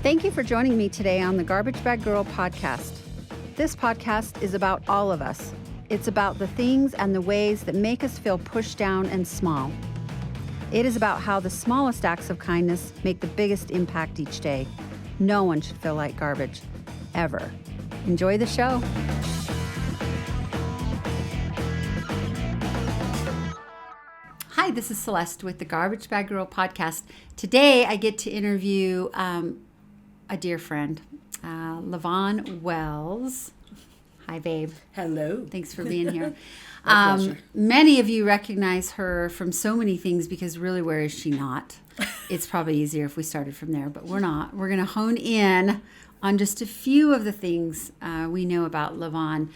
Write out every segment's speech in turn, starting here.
Thank you for joining me today on the Garbage Bag Girl podcast. This podcast is about all of us. It's about the things and the ways that make us feel pushed down and small. It is about how the smallest acts of kindness make the biggest impact each day. No one should feel like garbage, ever. Enjoy the show. Hi, this is Celeste with the Garbage Bag Girl podcast. Today I get to interview a dear friend, LaVonne Wells. Hi, babe. Hello. Thanks for being here. My pleasure. Many of you recognize her from so many things because really, where is she not? It's probably easier if we started from there, but we're not. We're going to hone in on just a few of the things we know about LaVonne.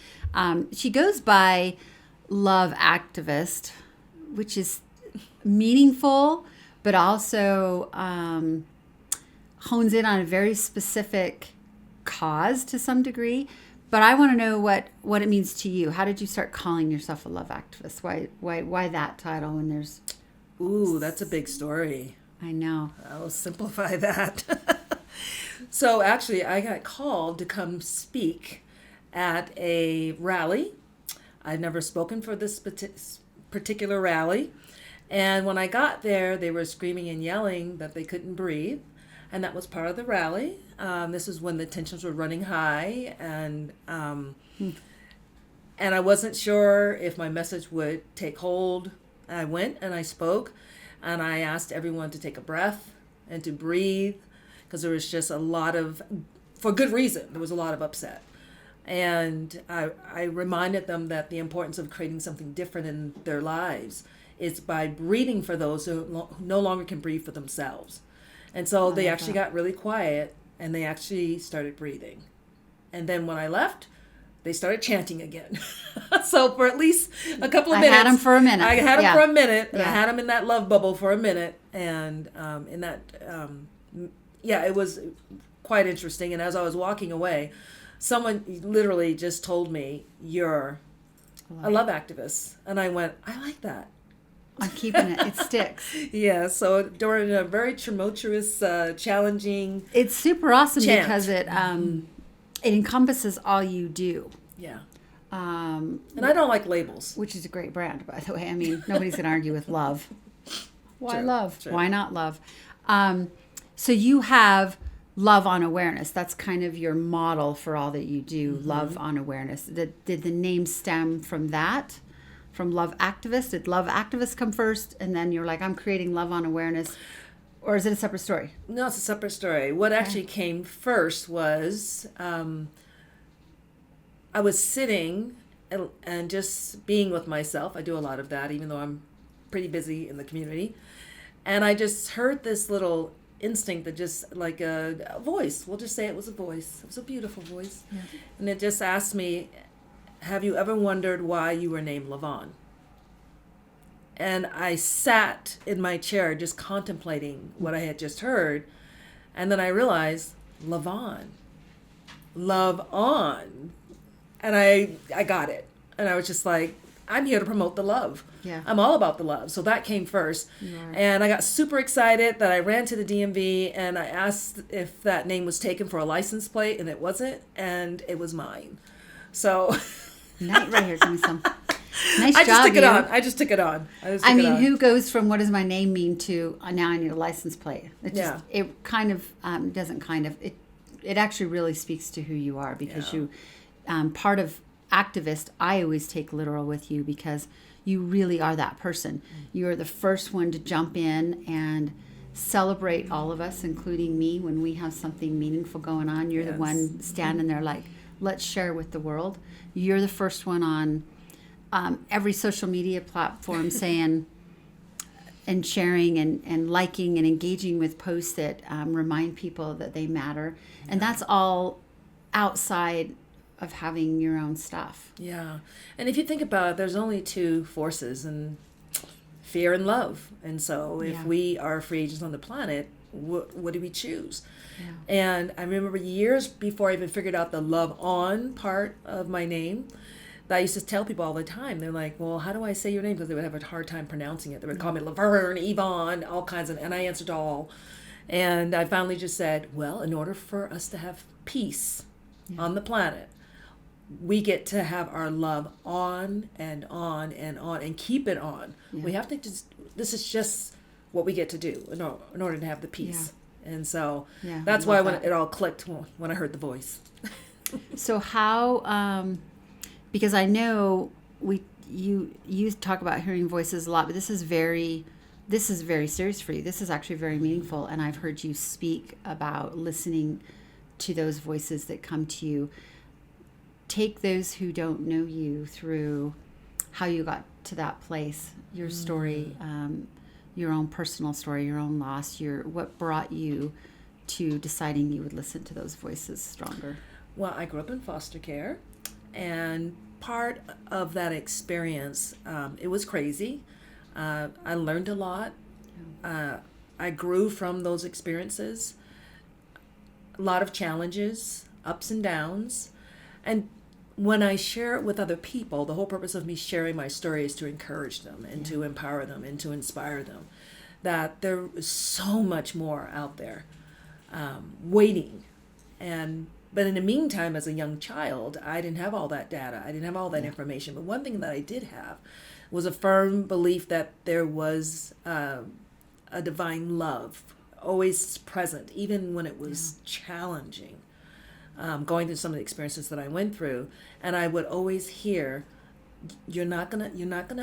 She goes by Love Activist, which is meaningful, but also hones in on a very specific cause to some degree. But I want to know what it means to you. How did you start calling yourself a love activist? Why that title when there's... Ooh, that's a big story. I know. I'll simplify that. So actually, I got called to come speak at a rally. I'd never spoken for this particular rally. And when I got there, they were screaming and yelling that they couldn't breathe. And that was part of the rally. This is when the tensions were running high, and I wasn't sure if my message would take hold. I went and I spoke, and I asked everyone to take a breath and to breathe, because there was just a lot of, for good reason, there was a lot of upset. And I reminded them that the importance of creating something different in their lives is by breathing for those who no longer can breathe for themselves. And so they actually got really quiet, and they actually started breathing. And then when I left, they started chanting again. So for at least a couple of minutes. I had them for a minute. I had them for a minute. Yeah. I had them in that love bubble for a minute. And it was quite interesting. And as I was walking away, someone literally just told me, "You're a love activist." And I went, "I like that. I'm keeping it. It sticks." Yeah, so during a very tumultuous, challenging... It's super awesome chant. because it encompasses all you do. Yeah. And I don't like labels. Which is a great brand, by the way. I mean, nobody's going to argue with love. Why True, love? true. Why not love? So you have love on awareness. That's kind of your model for all that you do, love on awareness. Did the name stem from that? From Love Activist? Did Love Activist come first, and then you're like, I'm creating love on awareness? Or is it a separate story? No, it's a separate story. What actually came first was I was sitting and just being with myself. I do a lot of that, even though I'm pretty busy in the community. And I just heard this little instinct that just like a voice. We'll just say it was a voice. It was a beautiful voice. Yeah. And it just asked me, "Have you ever wondered why you were named LaVonne?" And I sat in my chair just contemplating what I had just heard. And then I realized, LaVonne, love on. And I got it. And I was just like, I'm here to promote the love. Yeah. I'm all about the love. So that came first. Right. And I got super excited that I ran to the DMV and I asked if that name was taken for a license plate, and it wasn't. And it was mine. So... Right here, give me some. Nice I job, just took it you. on. I just took it on. I mean, who goes from what does my name mean to now I need a license plate? It just, it kind of doesn't kind of, it actually really speaks to who you are, because you, part of activist, I always take literal with you, because you really are that person. You're the first one to jump in and celebrate all of us, including me, when we have something meaningful going on. You're the one standing there like, let's share with the world. You're the first one on every social media platform saying and sharing and liking and engaging with posts that remind people that they matter. And that's all outside of having your own stuff. Yeah. And if you think about it, there's only two forces, and fear and love. And so if we are free agents on the planet, what do we choose? Yeah. And I remember years before I even figured out the love on part of my name, that I used to tell people all the time. They're like, well, how do I say your name? Because they would have a hard time pronouncing it. They would call me LaVonne, Yvonne, all kinds of, and I answered all. And I finally just said, well, in order for us to have peace on the planet, we get to have our love on and on and on and keep it on. We have to just, this is just what we get to do in order to have the peace. And so that's why when it all clicked when I heard the voice. So how, because I know you talk about hearing voices a lot, but this is very serious for you. This is actually very meaningful. And I've heard you speak about listening to those voices that come to you. Take those who don't know you through how you got to that place, your story, your own personal story, your own loss, what brought you to deciding you would listen to those voices stronger. Well, I grew up in foster care, and part of that experience, it was crazy. I learned a lot. I grew from those experiences. A lot of challenges, ups and downs. And when I share it with other people, the whole purpose of me sharing my story is to encourage them and to empower them and to inspire them. That there is so much more out there waiting. But in the meantime, as a young child, I didn't have all that data. I didn't have all that information. But one thing that I did have was a firm belief that there was a divine love always present, even when it was challenging, going through some of the experiences that I went through. And I would always hear, you're not gonna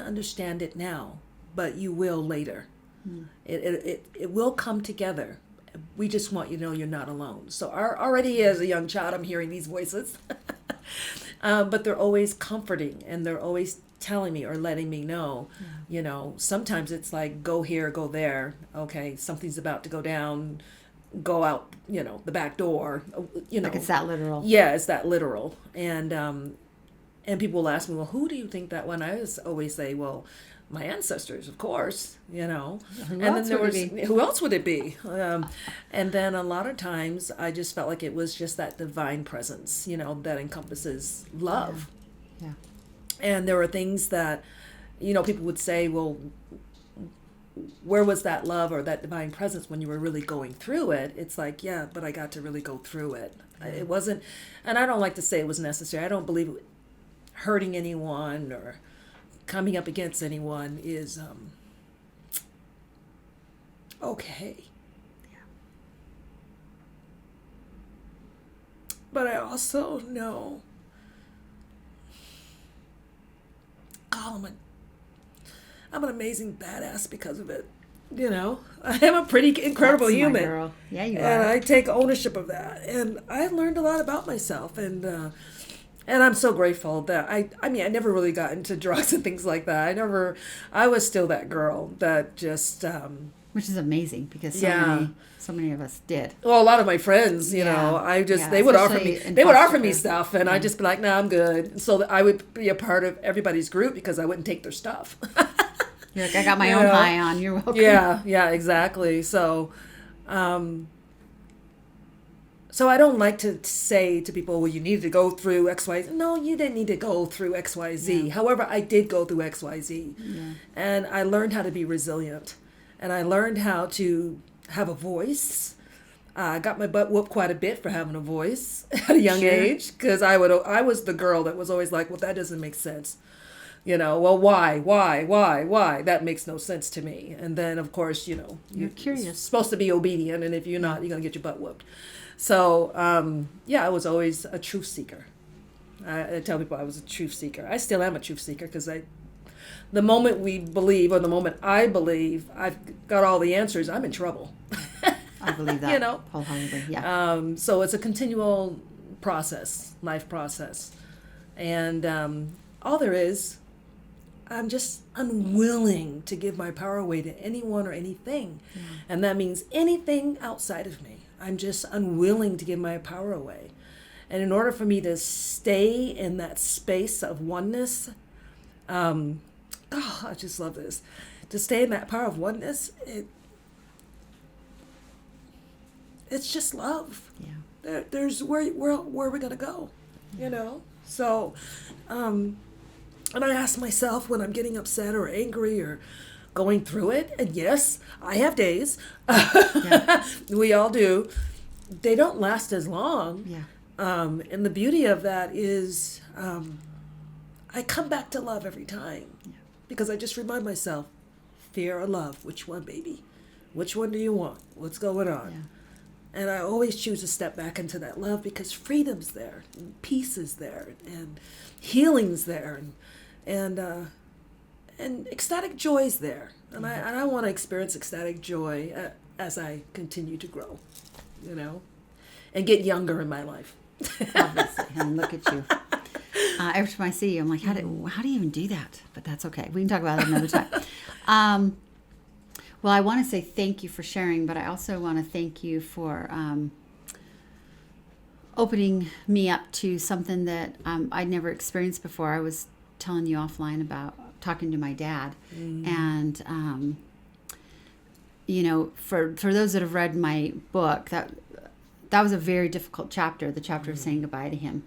understand it now, but you will later. It will come together. We just want you to know you're not alone. So already as a young child, I'm hearing these voices. But they're always comforting, and they're always telling me or letting me know, sometimes it's like, go here, go there. Okay, something's about to go down, go out, the back door, Like it's that literal. Yeah, it's that literal. And people will ask me, well, who do you think that one? I always say, well, my ancestors, of course, Who else would it be? And then a lot of times I just felt like it was just that divine presence, that encompasses love. Yeah. And there were things that, people would say, well, where was that love or that divine presence when you were really going through it? It's like, yeah, but I got to really go through it. It wasn't, and I don't like to say it was necessary. I don't believe hurting anyone or coming up against anyone is okay. Yeah. But I also know, I'm an amazing badass because of it. I am a pretty incredible That's human. My girl. Yeah, you are. And I take ownership of that. And I learned a lot about myself. And I'm so grateful that I never really got into drugs and things like that. I was still that girl that just... Which is amazing because so many of us did. Well, a lot of my friends, they would offer me stuff, and I'd just be like, "No, I'm good." So that I would be a part of everybody's group because I wouldn't take their stuff. You're like, I got my own high on. You're welcome. Yeah, exactly. So, so I don't like to say to people, "Well, you needed to go through X, Y, Z." No, you didn't need to go through X, Y, Z. However, I did go through X, Y, Z, and I learned how to be resilient. And I learned how to have a voice. I got my butt whooped quite a bit for having a voice at a young age, because I was the girl that was always like, well, that doesn't make sense. Well, why? That makes no sense to me. And then, of course, you're curious. Supposed to be obedient, and if you're not, you're going to get your butt whooped. So, I was always a truth seeker. I tell people I was a truth seeker. I still am a truth seeker because the moment we believe, or the moment I believe I've got all the answers, I'm in trouble. I believe that wholeheartedly. Yeah. So it's a continual process, life process, and all there is, I'm just unwilling to give my power away to anyone or anything, and that means anything outside of me. I'm just unwilling to give my power away, and in order for me to stay in that space of oneness. I just love this. To stay in that power of oneness, it's just love. Yeah. There's where we're gonna go, So, and I ask myself when I'm getting upset or angry or going through it, and yes, I have days. Yeah. We all do. They don't last as long. Yeah. And the beauty of that is I come back to love every time. Yeah. Because I just remind myself, fear or love, which one, baby? Which one do you want? What's going on? Yeah. And I always choose to step back into that love because freedom's there, and peace is there, and healing's there, and ecstatic joy's there. And I want to experience ecstatic joy as I continue to grow, and get younger in my life. Obviously, and look at you. Every time I see you, I'm like, how do you even do that? But that's okay. We can talk about it another time. Well, I want to say thank you for sharing, but I also want to thank you for opening me up to something that I'd never experienced before. I was telling you offline about talking to my dad, and for those that have read my book, that was a very difficult chapter, the chapter of saying goodbye to him.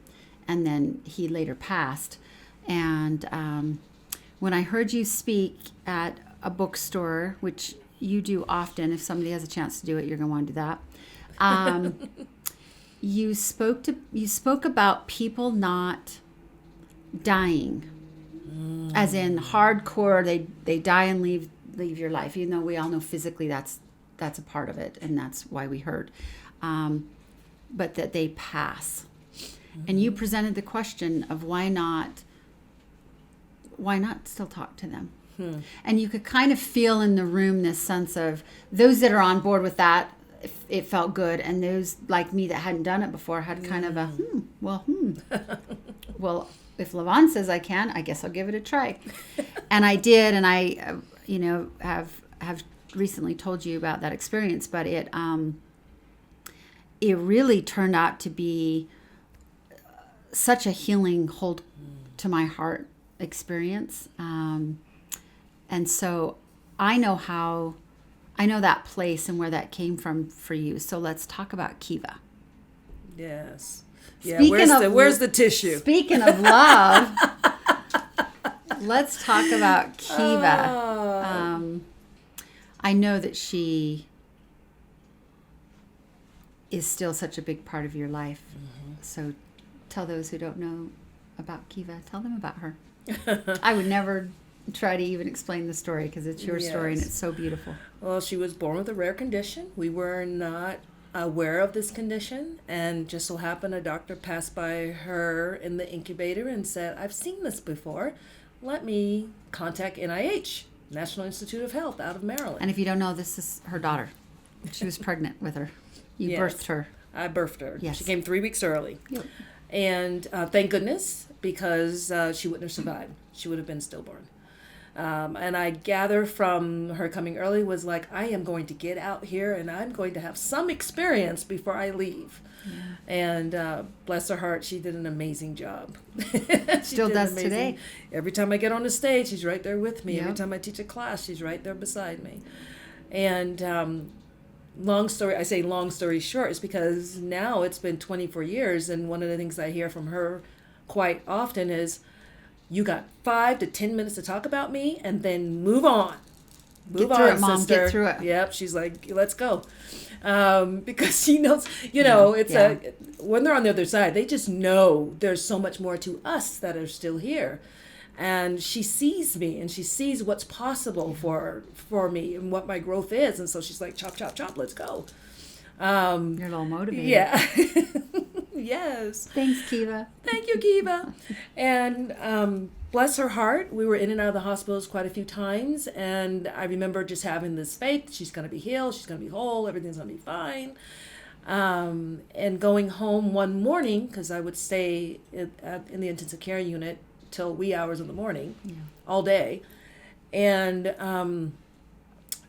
And then he later passed. And when I heard you speak at a bookstore, which you do often, if somebody has a chance to do it, you're going to want to do that. You spoke about people not dying, as in hardcore. They die and leave your life. Even though we all know physically that's a part of it, and that's why we heard. But that they pass. And you presented the question of why not still talk to them? And you could kind of feel in the room this sense of those that are on board with that, it felt good. And those like me that hadn't done it before had kind of a, well, if LaVonne says I can, I guess I'll give it a try. And I did. And I, have recently told you about that experience, but it really turned out to be such a healing hold to my heart experience. And so I know that place and where that came from for you. So let's talk about Kiva. Yes. Yeah. Where's the tissue? Speaking of love, let's talk about Kiva. I know that she is still such a big part of your life. So tell those who don't know about Kiva, tell them about her. I would never try to even explain the story because it's your story and it's so beautiful. Well, she was born with a rare condition. We were not aware of this condition, and just so happened a doctor passed by her in the incubator and said, I've seen this before. Let me contact NIH, National Institute of Health out of Maryland. And if you don't know, this is her daughter. She was pregnant with her. You birthed her. I birthed her. Yes. She came 3 weeks early. Yep. And thank goodness, because she wouldn't have survived. She would have been stillborn. And I gather from her coming early was like, I am going to get out here and I'm going to have some experience before I leave. Yeah. And bless her heart, she did an amazing job. Still does today. Every time I get on the stage, she's right there with me. Yep. Every time I teach a class, she's right there beside me. And long story short is because now it's been 24 years, and one of the things I hear from her quite often is, you got 5 to 10 minutes to talk about me and then move on. Get through it, Mom. Sister. Get through it. Yep. She's like, let's go. Because she knows, when they're on the other side, they just know there's so much more to us that are still here. And she sees me and she sees what's possible for me and what my growth is. And so she's like, chop, chop, chop, let's go. You're a little motivated. Yeah. Yes. Thanks, Kiva. Thank you, Kiva. And bless her heart, we were in and out of the hospitals quite a few times. And I remember just having this faith. She's going to be healed. She's going to be whole. Everything's going to be fine. And going home one morning, because I would stay in the intensive care unit till wee hours in the morning, all day. And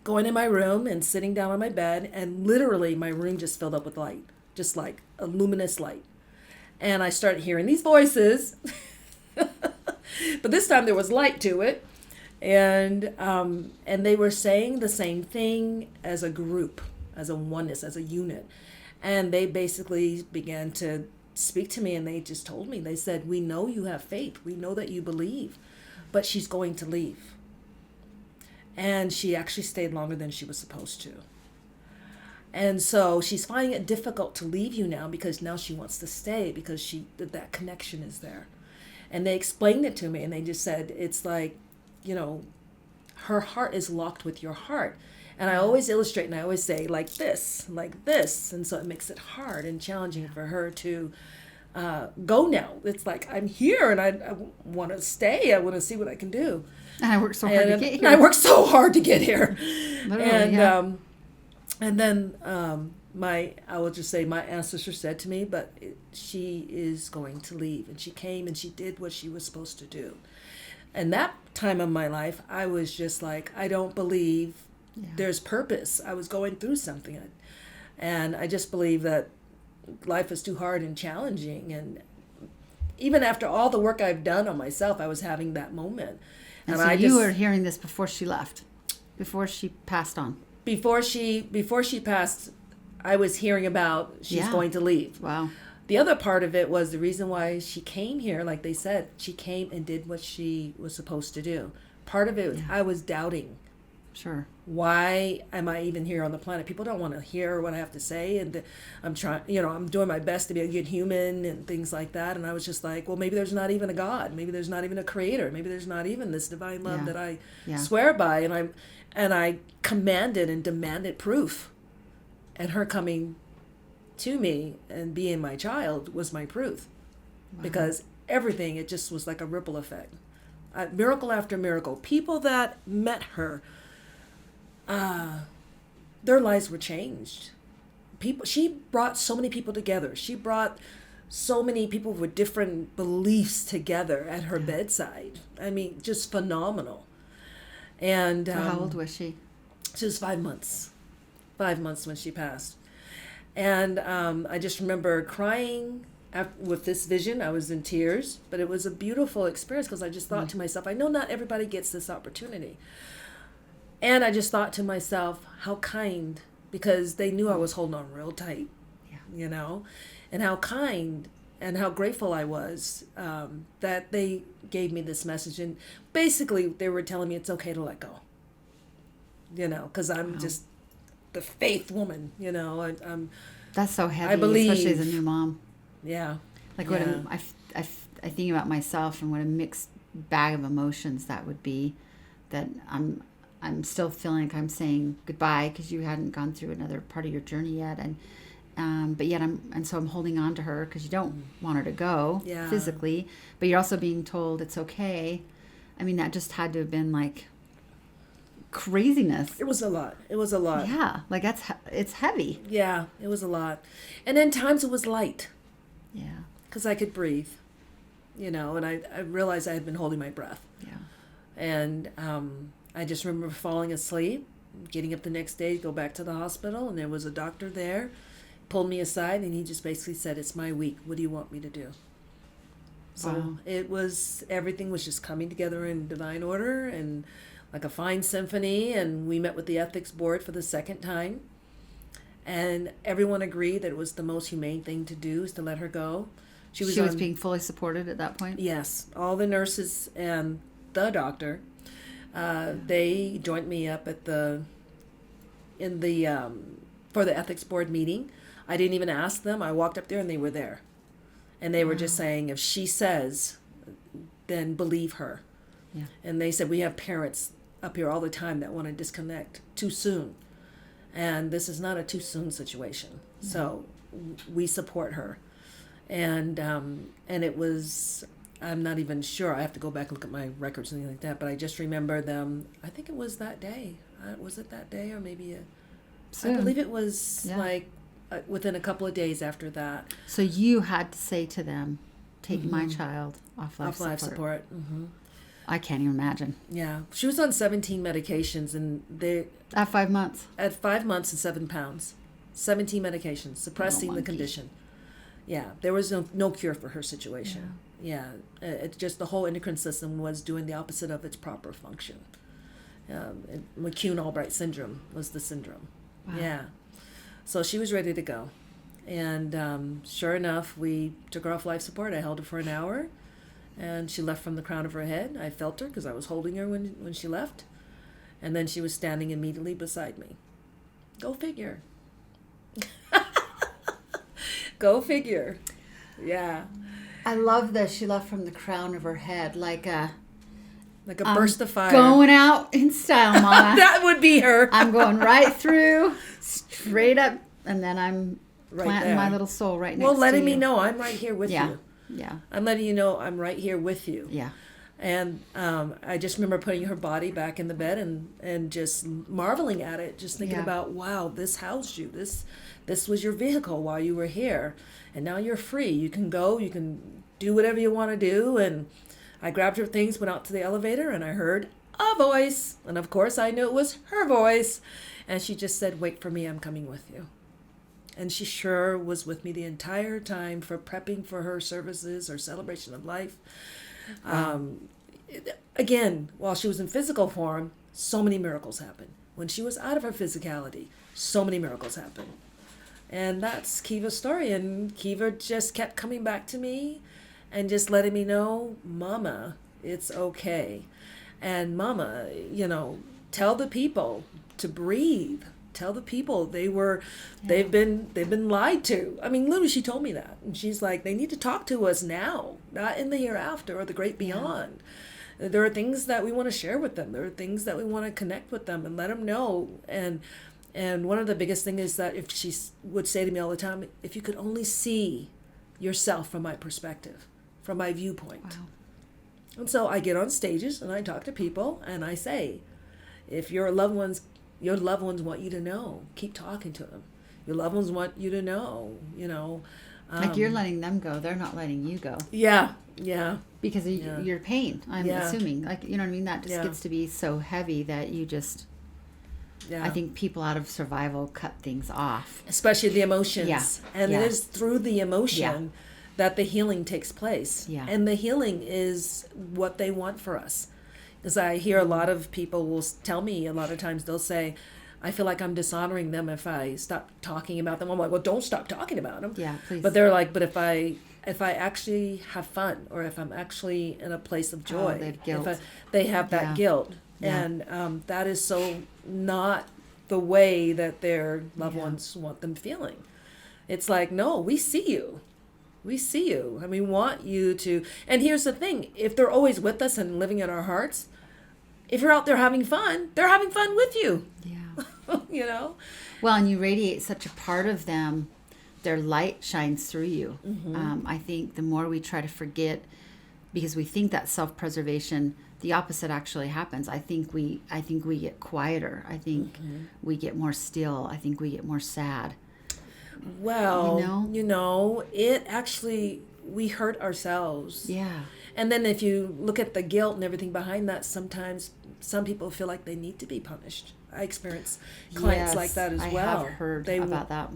going in my room and sitting down on my bed, and literally my room just filled up with light, just like a luminous light. And I started hearing these voices, but this time there was light to it. And they were saying the same thing as a group, as a oneness, as a unit. And they basically began to speak to me, and they just told me, they said, we know you have faith. We know that you believe, but she's going to leave. And she actually stayed longer than she was supposed to. And so she's finding it difficult to leave you now because now she wants to stay because that connection is there. And they explained it to me, and they just said, it's like, her heart is locked with your heart. And I always illustrate, and I always say, like this. And so it makes it hard and challenging for her to go now. It's like, I'm here, and I want to stay. I want to see what I can do. And I worked so hard to get here. And I worked so hard to get here. Literally, yeah. And then I will just say, my ancestor said to me, but she is going to leave. And she came and she did what she was supposed to do. And that time of my life, I was just like, I don't believe there's purpose. I was going through something. And I just believe that life is too hard and challenging. And even after all the work I've done on myself, I was having that moment. And so you were hearing this before she left, before she passed on. Before she passed, I was hearing about she's going to leave. Wow. The other part of it was the reason why she came here, like they said, she came and did what she was supposed to do. Part of it was I was doubting. Sure. Why am I even here on the planet? People don't want to hear what I have to say, and I'm trying, I'm doing my best to be a good human and things like that. And I was just like, well, maybe there's not even a God. Maybe there's not even a creator. Maybe there's not even this divine love that I swear by. And I commanded and demanded proof. And her coming to me and being my child was my proof. Wow. Because everything, it just was like a ripple effect. Miracle after miracle. People that met her, their lives were changed. She brought so many people together. She brought so many people with different beliefs together at her bedside. I mean, just phenomenal. And how old was she? She was 5 months. 5 months when she passed. And I just remember crying with this vision. I was in tears, but it was a beautiful experience because I just thought to myself, I know not everybody gets this opportunity. And I just thought to myself, how kind, because they knew I was holding on real tight, and how kind and how grateful I was that they gave me this message. And basically they were telling me it's okay to let go, because I'm just the faith woman, I'm that's so heavy, I believe, especially as a new mom. Yeah. Like what I think about myself and what a mixed bag of emotions that would be, that I'm still feeling like I'm saying goodbye because you hadn't gone through another part of your journey yet, but yet I'm holding on to her because you don't want her to go physically, but you're also being told it's okay. I mean, that just had to have been like craziness. It was a lot. Yeah, like it's heavy. Yeah, it was a lot, and then times it was light. Yeah, because I could breathe, and I realized I had been holding my breath. Yeah, and I just remember falling asleep, getting up the next day to go back to the hospital, and there was a doctor there, pulled me aside, and he just basically said, "It's my week. What do you want me to do?" So everything was just coming together in divine order and like a fine symphony. And we met with the ethics board for the second time, and everyone agreed that it was the most humane thing to do is to let her go. She was being fully supported at that point? Yes. All the nurses and the doctor, they joined me up for the ethics board meeting. I didn't even ask them. I walked up there and they were there. And they were just saying, if she says, then believe her. Yeah. And they said, we have parents up here all the time that want to disconnect too soon. And this is not a too soon situation. Yeah. So we support her. And it was, I'm not even sure. I have to go back and look at my records and things like that. But I just remember them. I think it was that day. Was it that day or maybe I believe it was within a couple of days after that. So you had to say to them, take my child off life support. Mm-hmm. I can't even imagine. Yeah. She was on 17 medications and at 5 months. At 5 months and 7 pounds. 17 medications, suppressing the condition. Yeah. There was no cure for her situation. Yeah. It's just the whole endocrine system was doing the opposite of its proper function. McCune-Albright syndrome was the syndrome. Wow. Yeah. So she was ready to go. And sure enough, we took her off life support. I held her for an hour. And she left from the crown of her head. I felt her because I was holding her when she left. And then she was standing immediately beside me. Go figure. Go figure. Yeah. I love that she left from the crown of her head like a burst of fire. Going out in style, Mama. That would be her. I'm going right through, straight up, and then I'm planting my little soul right next to you. Well, letting me know I'm right here with you. Yeah. I'm letting you know I'm right here with you. Yeah. And I just remember putting her body back in the bed and just marveling at it, just thinking about, wow, this housed you. This was your vehicle while you were here. And now you're free. You can go. You can do whatever you want to do. And I grabbed her things, went out to the elevator, and I heard a voice. And, of course, I knew it was her voice. And she just said, wait for me. I'm coming with you. And she sure was with me the entire time for prepping for her services, her celebration of life. Again, while she was in physical form, so many miracles happened. When she was out of her physicality, so many miracles happened. And that's Kiva's story. And Kiva just kept coming back to me and just letting me know, Mama, it's okay. And Mama, tell the people to breathe. Tell the people they've been lied to. I mean, literally, she told me that. And she's like, they need to talk to us now, not in the hereafter or the great beyond. There are things that we want to share with them. There are things that we want to connect with them and let them know. And one of the biggest things is that if she would say to me all the time, if you could only see yourself from my perspective, from my viewpoint. Wow. And so I get on stages and I talk to people and I say, if your loved ones want you to know, keep talking to them. Your loved ones want you to know, like you're letting them go. They're not letting you go. Yeah. Because of your pain, I'm assuming. Like, you know what I mean? That just gets to be so heavy that you just... Yeah. I think people out of survival cut things off. Especially the emotions. Yeah. And it is through the emotion that the healing takes place. Yeah. And the healing is what they want for us. Because I hear a lot of people will tell me, a lot of times they'll say, I feel like I'm dishonoring them if I stop talking about them. I'm like, well, don't stop talking about them. Yeah, please. But they're like, but if I actually have fun, or if I'm actually in a place of joy, they have guilt. They have that guilt. Yeah. And that is so not the way that their loved ones want them feeling. It's like, no, we see you. We see you. And we want you to. And here's the thing. If they're always with us and living in our hearts, if you're out there having fun, they're having fun with you. Yeah. Well, and you radiate such a part of them. Their light shines through you. Mm-hmm. I think the more we try to forget, because we think that self-preservation, the opposite actually happens. I think we get quieter. I think we get more still. I think we get more sad. Well, it actually, we hurt ourselves. Yeah. And then if you look at the guilt and everything behind that, sometimes some people feel like they need to be punished. I experience clients like that as well. I have heard about that.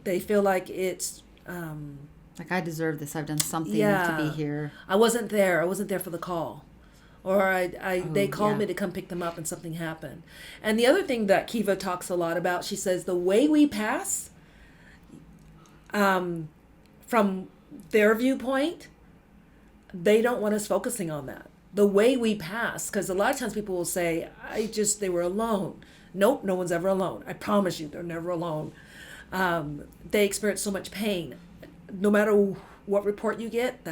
They feel like it's... like, I deserve this. I've done something to be here. I wasn't there. I wasn't there for the call. Or they called me to come pick them up and something happened. And the other thing that Kiva talks a lot about, she says, the way we pass, from their viewpoint, they don't want us focusing on that. The way we pass, because a lot of times people will say, they were alone. Nope, no one's ever alone. I promise you, they're never alone. They experience so much pain. No matter what report you get,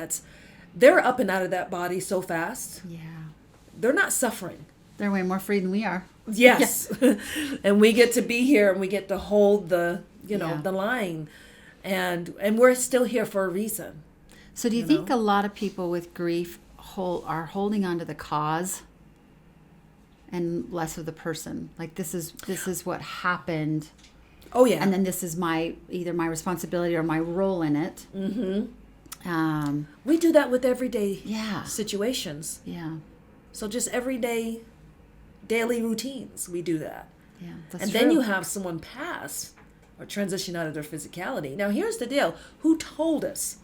they're up and out of that body so fast. Yeah. They're not suffering. They're way more free than we are. Yes. And we get to be here and we get to hold the line. And we're still here for a reason. So do you think a lot of people with grief are holding on to the cause and less of the person? Like, this is what happened. Oh, yeah. And then this is either my responsibility or my role in it. Mm-hmm. We do that with everyday situations. Yeah. So just everyday, daily routines, we do that. Yeah, that's and true. then you have someone pass or transition out of their physicality. Now, here's the deal. Who told us?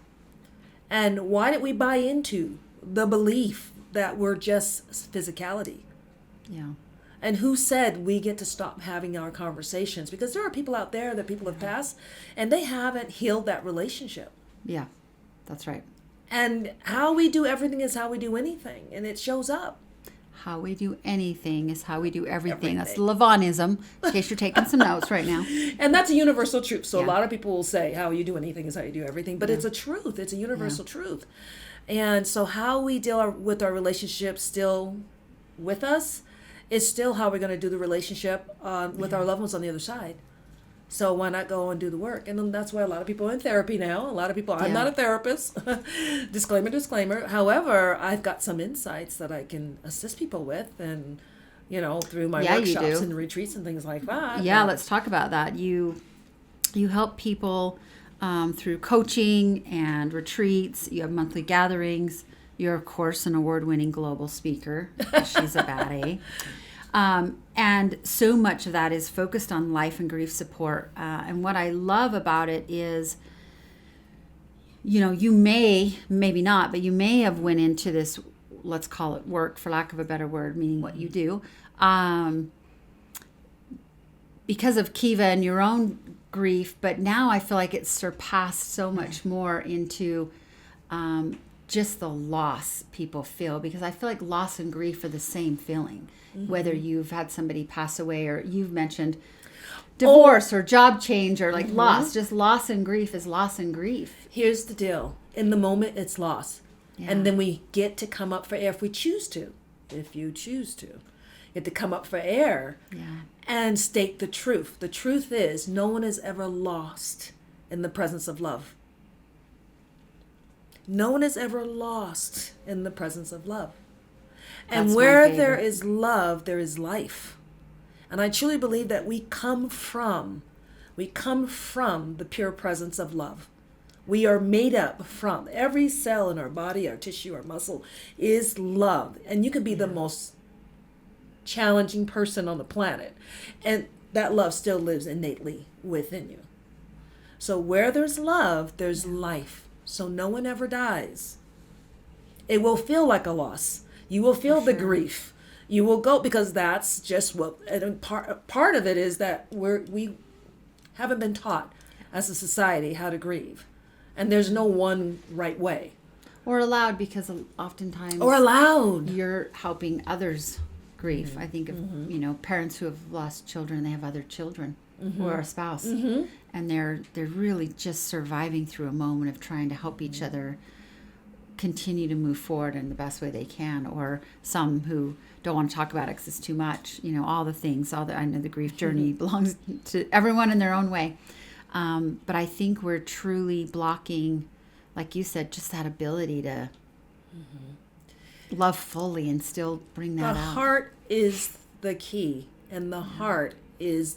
And why did we buy into the belief that we're just physicality? Yeah. And who said we get to stop having our conversations? Because there are people out there that people have passed, and they haven't healed that relationship. Yeah, that's right. And how we do everything is how we do anything, and it shows up. How we do anything is how we do everything. That's the LaVonneism, in case you're taking some notes right now. And that's a universal truth. So a lot of people will say, how you do anything is how you do everything. But it's a truth. It's a universal truth. And so how we deal with our relationship still with us is still how we're going to do the relationship with our loved ones on the other side. So why not go and do the work? And then that's why a lot of people are in therapy now. A lot of people, I'm not a therapist. Disclaimer. However, I've got some insights that I can assist people with, and, through my workshops and retreats and things like that. Yeah, let's talk about that. You help people through coaching and retreats. You have monthly gatherings. You're, of course, an award-winning global speaker. She's a bad A. And so much of that is focused on life and grief support. And what I love about it is, you maybe not, but you may have went into this, let's call it work, for lack of a better word, meaning what you do, because of Kiva and your own grief. But now I feel like it's surpassed so much more into just the loss people feel, because I feel like loss and grief are the same feeling, whether you've had somebody pass away or you've mentioned divorce or job change or loss. Just loss and grief is loss and grief. Here's the deal. In the moment, it's loss. Yeah. And then we get to come up for air if we choose to. If you choose to. You get to come up for air and state the truth. The truth is, no one is ever lost in the presence of love. No one is ever lost in the presence of love. And where there is love, there is life. And I truly believe that we come from the pure presence of love. We are made up from every cell in our body, our tissue, our muscle is love. And you can be the most challenging person on the planet, and that love still lives innately within you. So where there's love, there's life. So no one ever dies. It will feel like a loss. You will feel the grief. You will go, because that's just what, and part of it is that we haven't been taught as a society how to grieve. And there's no one right way. Or allowed, because oftentimes you're helping others grieve. I think of, parents who have lost children, they have other children or a spouse. And they're really just surviving through a moment of trying to help each other continue to move forward in the best way they can. Or some who don't want to talk about it because it's too much. All the things, I know the grief journey belongs to everyone in their own way. But I think we're truly blocking, like you said, just that ability to love fully and still bring that out. The heart is the key, and the heart is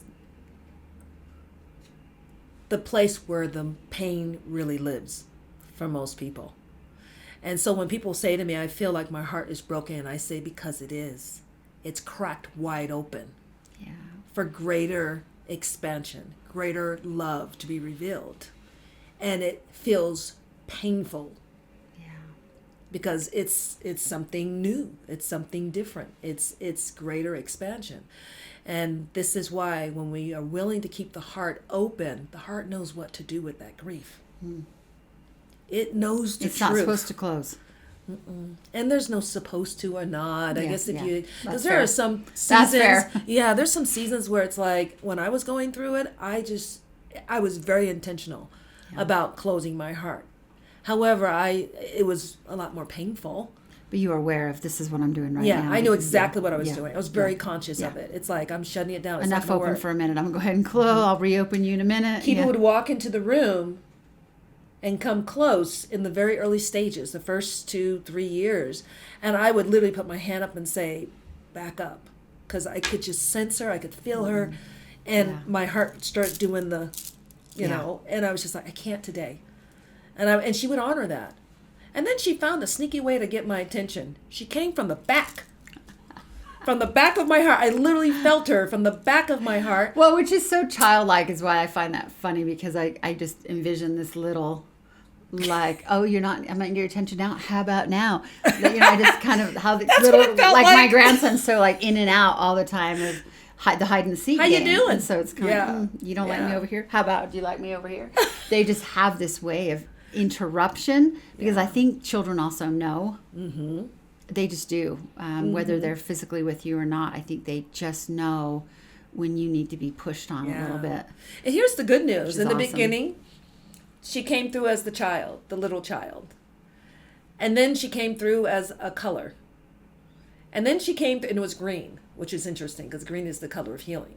the place where the pain really lives for most people. And so when people say to me, I feel like my heart is broken, I say, because it is. It's cracked wide open for greater expansion, greater love to be revealed. And it feels painful because it's something new. It's something different. It's greater expansion. And this is why when we are willing to keep the heart open, the heart knows what to do with that grief. It knows the truth. It's not supposed to close. And there's no supposed to or not. I guess because there are some seasons. There's some seasons where it's like, when I was going through it, I was very intentional about closing my heart. However, it was a lot more painful. But you were aware of, this is what I'm doing right now. Yeah, I knew exactly what I was doing. I was very conscious of it. It's like, I'm shutting it down. It's enough open for a minute. I'm going to go ahead and close. I'll reopen you in a minute. People would walk into the room and come close in the very early stages, the first 2-3 years. And I would literally put my hand up and say, back up. Because I could just sense her. I could feel her. And my heart would start doing the, and I was just like, I can't today. And she would honor that. And then she found a sneaky way to get my attention. She came from the back. From the back of my heart. I literally felt her from the back of my heart. Well, which is so childlike is why I find that funny, because I just envision this little, like, oh, I'm not getting your attention now. How about now? I just kind of, how the little, like my grandson's so like in and out all the time of the hide and seek game. How you doing? And so it's kind of, you don't like me over here? How about, do you like me over here? They just have this way of interruption, because I think children also know They just do. Whether they're physically with you or not, I think they just know when you need to be pushed on a little bit. And here's the good news. In the awesome. beginning, she came through as the child, the little child. And then she came through as a color. And then she came, and it was green, which is interesting because green is the color of healing.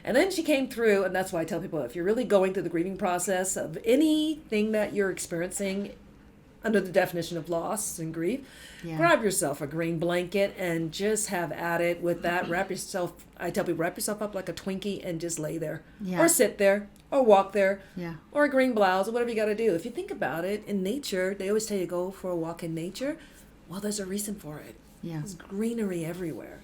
And then she came through, and that's why I tell people, if you're really going through the grieving process of anything that you're experiencing under the definition of loss and grief, grab yourself a green blanket and just have at it with that. Wrap yourself, I tell people, wrap yourself up like a Twinkie and just lay there. Or sit there, or walk there, or a green blouse, or whatever you got to do. If you think about it, in nature, they always tell you go for a walk in nature. Well, there's a reason for it. There's greenery everywhere.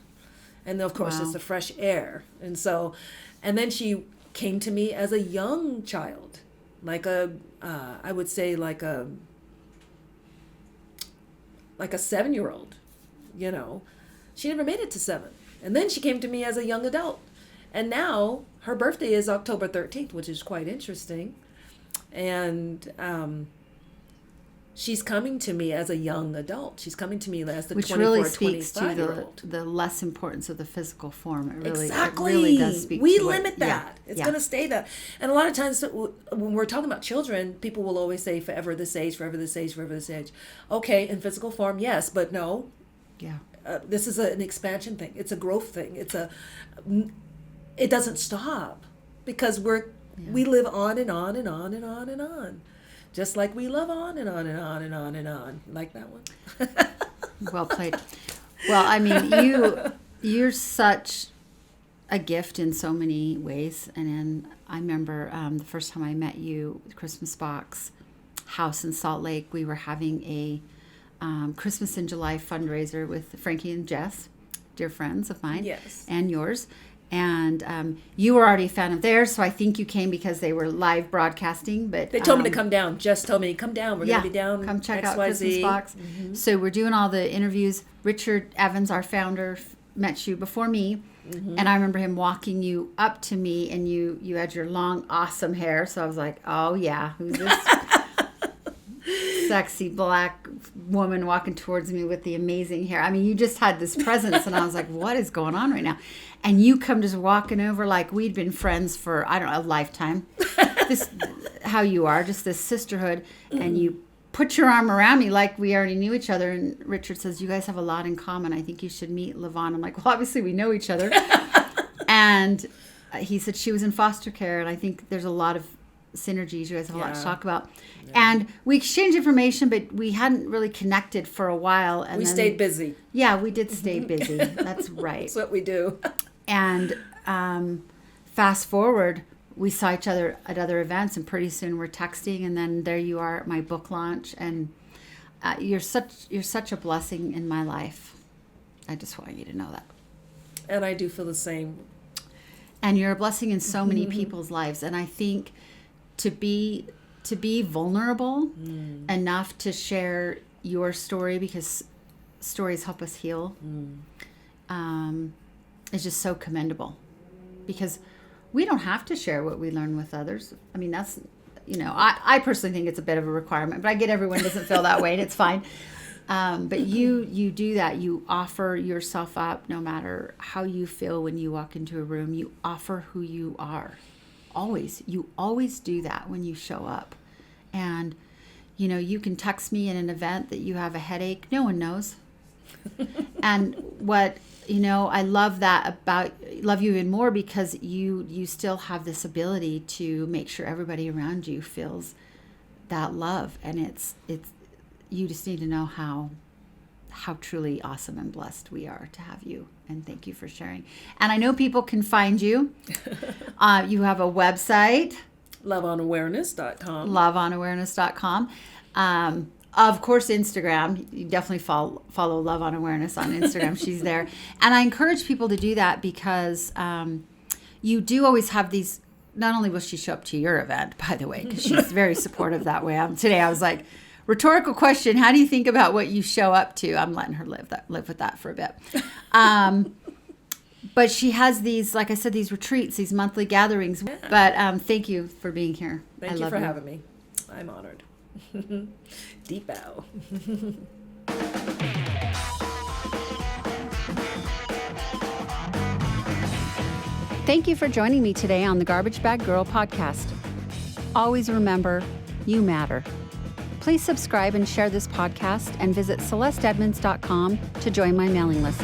And of course, it's the fresh air. And so, and then she came to me as a young child, like I would say like a 7-year-old, you know. She never made it to 7. And then she came to me as a young adult. And now her birthday is October 13th, which is quite interesting. And she's coming to me as a young adult. She's coming to me as the 24, really speaks 25-year-old. to the less importance of the physical form. It really, Exactly. It really does speak we to limit that. It's going to stay that. And a lot of times when we're talking about children, people will always say forever this age, forever this age, forever this age. Okay, in physical form, yes, but no. Yeah. This is an expansion thing. It's a growth thing. It doesn't stop because we live on and on and on and on and on. Just like we love on and on and on and on and on. Like that one? Well played. Well, I mean, you're such a gift in so many ways. And I remember the first time I met you, the Christmas Box House in Salt Lake, we were having a Christmas in July fundraiser with Frankie and Jess, dear friends of mine. Yes. And yours. And you were already a fan of theirs, so I think you came because they were live broadcasting. But they told me to come down. Jess told me, come down. We're going to be down. Come check XYZ. out Christmas Box. So we're doing all the interviews. Richard Evans, our founder, met you before me. And I remember him walking you up to me, and you had your long, awesome hair. So I was like, oh, yeah, who's this sexy black woman walking towards me with the amazing hair? I mean, you just had this presence, and I was like, what is going on right now? And you come just walking over like we'd been friends for, I don't know, a lifetime. This, how you are, just this sisterhood. And you put your arm around me like we already knew each other. And Richard says, you guys have a lot in common. I think you should meet LaVonne. I'm like, well, obviously we know each other. And he said she was in foster care. And I think there's a lot of synergies. You guys have a lot to talk about. And we exchanged information, but we hadn't really connected for a while. And we stayed busy. Yeah, we did stay busy. That's right. That's what we do. And fast forward, we saw each other at other events, and pretty soon we're texting, and then there you are at my book launch, and you're such a blessing in my life. I just want you to know that. And I do feel the same. And you're a blessing in so many people's lives, and I think to be vulnerable enough to share your story, because stories help us heal. Is just so commendable, because we don't have to share what we learn with others. I mean, that's, I personally think it's a bit of a requirement, but I get everyone doesn't feel that way, and it's fine. But you do that. You offer yourself up no matter how you feel when you walk into a room. You offer who you are. Always. You always do that when you show up. And, you can text me in an event that you have a headache. No one knows. And what... I love you even more because you still have this ability to make sure everybody around you feels that love. And it's you just need to know how truly awesome and blessed we are to have you. And thank you for sharing. And I know people can find you. You have a website. LaVonneAwareness.com. LaVonneAwareness.com. Of course, Instagram. You definitely follow Love on Awareness on Instagram. She's there. And I encourage people to do that because you do always have these. Not only will she show up to your event, by the way, because she's very supportive that way. Today I was like, rhetorical question, how do you think about what you show up to? I'm letting her live with that for a bit. But she has these, like I said, these retreats, these monthly gatherings. Yeah. But thank you for being here. Thank you for having me. I'm honored. Deep bow. Thank you for joining me today on the Garbage Bag Girl podcast. Always remember, you matter. Please subscribe and share this podcast and visit CelesteEdmonds.com to join my mailing list.